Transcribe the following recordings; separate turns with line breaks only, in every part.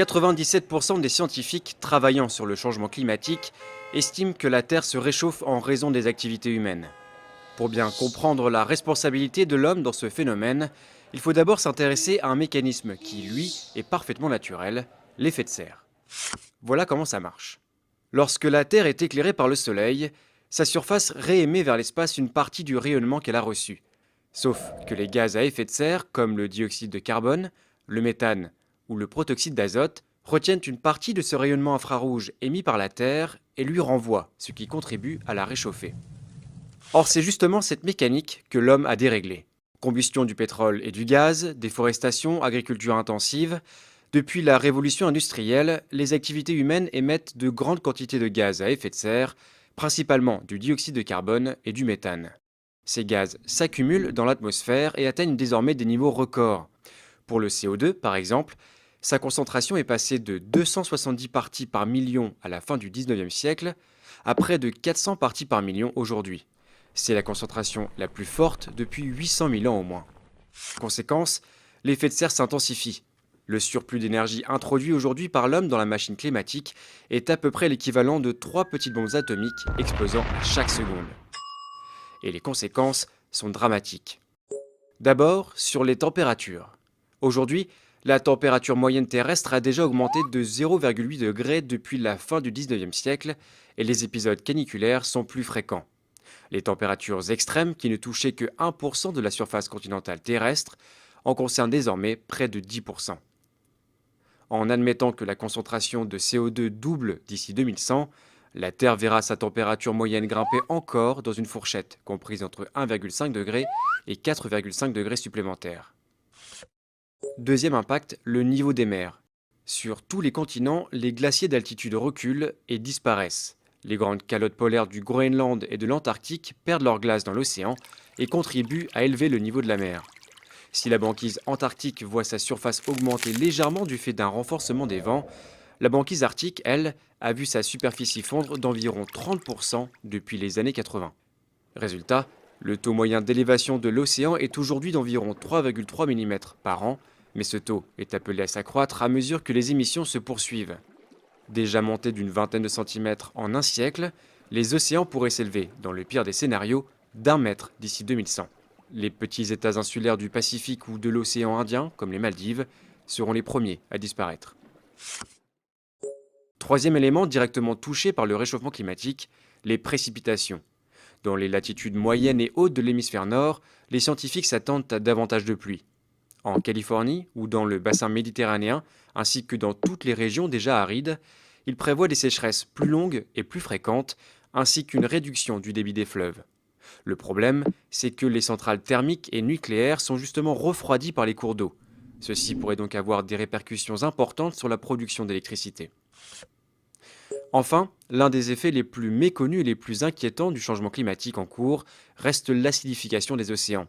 97% des scientifiques travaillant sur le changement climatique estiment que la Terre se réchauffe en raison des activités humaines. Pour bien comprendre la responsabilité de l'homme dans ce phénomène, il faut d'abord s'intéresser à un mécanisme qui, lui, est parfaitement naturel, l'effet de serre. Voilà comment ça marche. Lorsque la Terre est éclairée par le Soleil, sa surface réémet vers l'espace une partie du rayonnement qu'elle a reçu. Sauf que les gaz à effet de serre, comme le dioxyde de carbone, le méthane ou le protoxyde d'azote, retiennent une partie de ce rayonnement infrarouge émis par la Terre et lui renvoient, ce qui contribue à la réchauffer. Or, c'est justement cette mécanique que l'homme a déréglée. Combustion du pétrole et du gaz, déforestation, agriculture intensive. Depuis la révolution industrielle, les activités humaines émettent de grandes quantités de gaz à effet de serre, principalement du dioxyde de carbone et du méthane. Ces gaz s'accumulent dans l'atmosphère et atteignent désormais des niveaux records. Pour le CO2, par exemple, sa concentration est passée de 270 parties par million à la fin du 19e siècle à près de 400 parties par million aujourd'hui. C'est la concentration la plus forte depuis 800 000 ans au moins. Conséquence, l'effet de serre s'intensifie. Le surplus d'énergie introduit aujourd'hui par l'homme dans la machine climatique est à peu près l'équivalent de 3 petites bombes atomiques explosant à chaque seconde. Et les conséquences sont dramatiques. D'abord, sur les températures. Aujourd'hui, la température moyenne terrestre a déjà augmenté de 0,8 degrés depuis la fin du 19e siècle et les épisodes caniculaires sont plus fréquents. Les températures extrêmes, qui ne touchaient que 1% de la surface continentale terrestre, en concernent désormais près de 10%. En admettant que la concentration de CO2 double d'ici 2100, la Terre verra sa température moyenne grimper encore dans une fourchette comprise entre 1,5 degré et 4,5 degrés supplémentaires. Deuxième impact, le niveau des mers. Sur tous les continents, les glaciers d'altitude reculent et disparaissent. Les grandes calottes polaires du Groenland et de l'Antarctique perdent leur glace dans l'océan et contribuent à élever le niveau de la mer. Si la banquise antarctique voit sa surface augmenter légèrement du fait d'un renforcement des vents, la banquise arctique, elle, a vu sa superficie fondre d'environ 30% depuis les années 80. Résultat, le taux moyen d'élévation de l'océan est aujourd'hui d'environ 3,3 mm par an, mais ce taux est appelé à s'accroître à mesure que les émissions se poursuivent. Déjà montés d'une vingtaine de centimètres en un siècle, les océans pourraient s'élever, dans le pire des scénarios, d'1 mètre d'ici 2100. Les petits États insulaires du Pacifique ou de l'océan Indien, comme les Maldives, seront les premiers à disparaître. Troisième élément directement touché par le réchauffement climatique, les précipitations. Dans les latitudes moyennes et hautes de l'hémisphère nord, les scientifiques s'attendent à davantage de pluie. En Californie ou dans le bassin méditerranéen, ainsi que dans toutes les régions déjà arides, ils prévoient des sécheresses plus longues et plus fréquentes, ainsi qu'une réduction du débit des fleuves. Le problème, c'est que les centrales thermiques et nucléaires sont justement refroidies par les cours d'eau. Ceci pourrait donc avoir des répercussions importantes sur la production d'électricité. Enfin, l'un des effets les plus méconnus et les plus inquiétants du changement climatique en cours reste l'acidification des océans.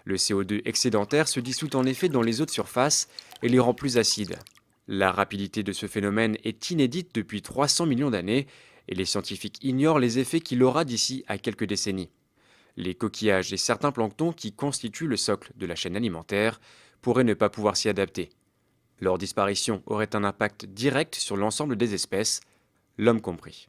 Le CO2 excédentaire se dissout en effet dans les eaux de surface et les rend plus acides. La rapidité de ce phénomène est inédite depuis 300 millions d'années et les scientifiques ignorent les effets qu'il aura d'ici à quelques décennies. Les coquillages et certains planctons qui constituent le socle de la chaîne alimentaire pourraient ne pas pouvoir s'y adapter. Leur disparition aurait un impact direct sur l'ensemble des espèces, l'homme compris.